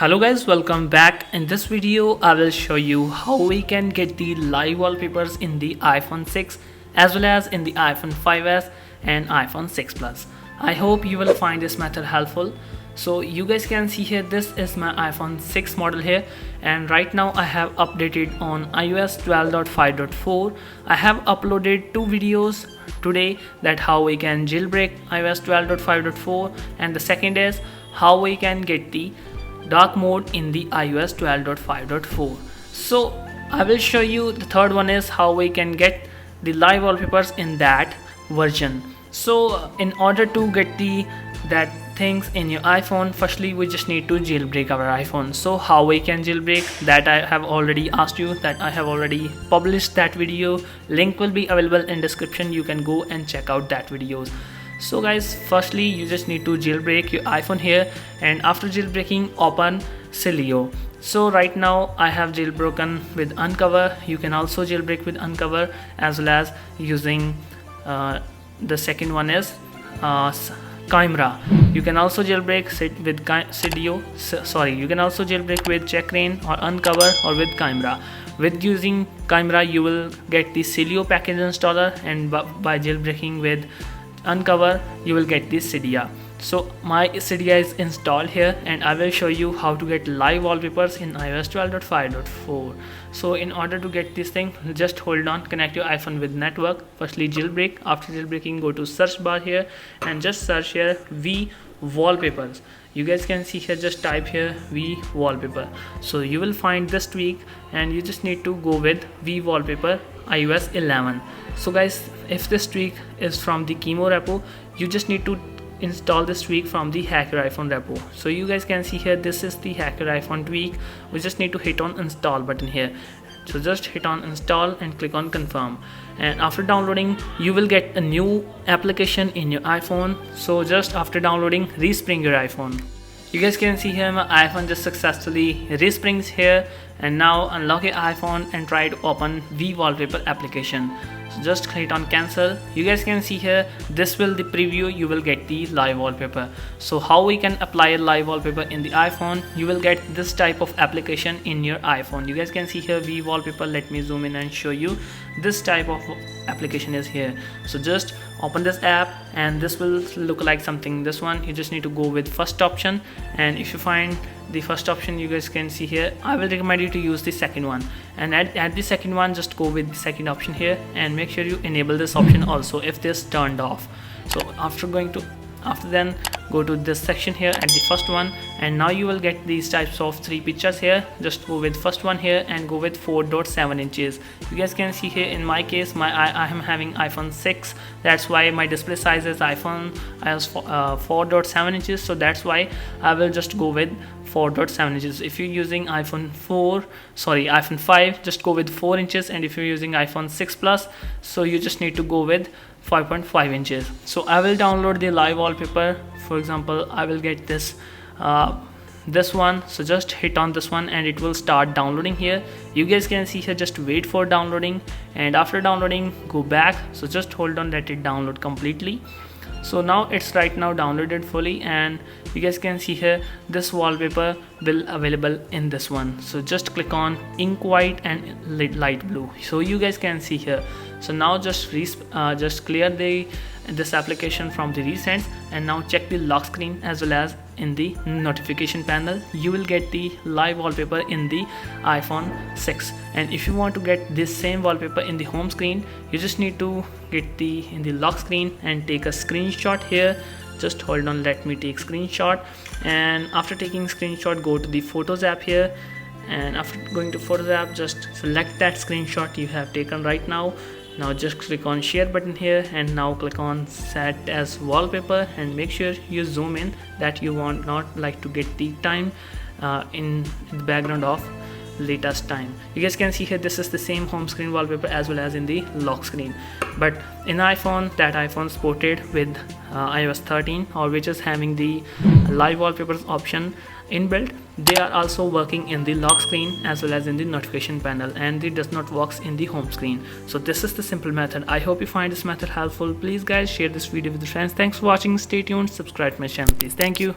Hello guys, welcome back. In this video I will show you how we can get the live wallpapers in the iPhone 6 as well as in the iPhone 5s and iPhone 6 Plus. I hope you will find this method helpful. So you guys can see here, this is my iPhone 6 model here, and right now I have updated on iOS 12.5.4. I have uploaded two videos today, that how we can jailbreak iOS 12.5.4, and the second is how we can get the dark mode in the iOS 12.5.4. so I will show you the third one is how we can get the live wallpapers in that version. So in order to get that things in your iPhone, firstly we just need to jailbreak our iPhone. So how we can jailbreak that, I have already asked you, that I have already published that video. Link will be available in description, you can go and check out that videos. So guys, firstly you just need to jailbreak your iPhone here, and after jailbreaking open Sileo. So right now I have jailbroken with Uncover. You can also jailbreak with Uncover as well as using the second one is Chimera. You can also jailbreak with Sileo. Sorry, you can also jailbreak with Checkra1n or Uncover or with Chimera. With using Chimera you will get the Sileo package installer, and by jailbreaking with Uncover you will get this Cydia. So my Cydia is installed here, and I will show you how to get live wallpapers in iOS 12.5.4. so in order to get this thing, just hold on, connect your iPhone with network. Firstly jailbreak. After jailbreaking, go to search bar here and just search here V wallpapers. You guys can see here, just type here V wallpaper. So you will find this tweak, and you just need to go with V wallpaper iOS 11. So guys, if this tweak is from the Chemo repo, you just need to install this tweak from the Hack Your iPhone repo. So you guys can see here, this is the Hack Your iPhone tweak. We just need to hit on install button here. So just hit on install and click on confirm, and after downloading you will get a new application in your iPhone. So just after downloading, respring your iPhone. You guys can see here my iPhone just successfully resprings here, and now unlock your iPhone and try to open V wallpaper application. So just hit on cancel. You guys can see here, this will the preview, you will get the live wallpaper. So how we can apply a live wallpaper in the iPhone, you will get this type of application in your iPhone. You guys can see here V wallpaper. Let me zoom in and show you. This type of application is here. So just open this app, and this will look like something, this one. You just need to go with first option, and if you find the first option, you guys can see here, I will recommend you to use the second one, and at the second one just go with the second option here, and make sure you enable this option also if this turned off. So after then go to this section here at the first one, and now you will get these types of three pictures here. Just go with first one here and go with 4.7 inches. You guys can see here, in my case I am having iPhone 6, that's why my display size is iPhone 4.7 inches. So that's why I will just go with 4.7 inches. If you're using iPhone 5, just go with 4 inches, and if you're using iPhone 6 Plus, so you just need to go with 5.5 inches. So I will download the live wallpaper. For example, I will get this one. So just hit on this one and it will start downloading here. You guys can see here, just wait for downloading, and after downloading go back. So just hold on, let it download completely. So now it's right now downloaded fully, and you guys can see here, this wallpaper will available in this one. So just click on ink white and light blue. So you guys can see here. So now just clear this application from the recents, and now check the lock screen as well as in the notification panel. You will get the live wallpaper in the iPhone 6, and if you want to get this same wallpaper in the home screen, you just need to get in the lock screen and take a screenshot here. Just hold on, let me take screenshot, and after taking screenshot, go to the Photos app here, and after going to Photos app, just select that screenshot you have taken right now. Now just click on share button here, and now click on set as wallpaper, and make sure you zoom in, that you want not like to get the time in the background of latest time. You guys can see here, this is the same home screen wallpaper as well as in the lock screen, but in iPhone, that iPhone supported with iOS 13, or which is having the live wallpapers option inbuilt. They are also working in the lock screen as well as in the notification panel, and it does not work in the home screen. So this is the simple method. I hope you find this method helpful. Please guys, share this video with your friends. Thanks for watching. Stay tuned, subscribe to my channel please. Thank you.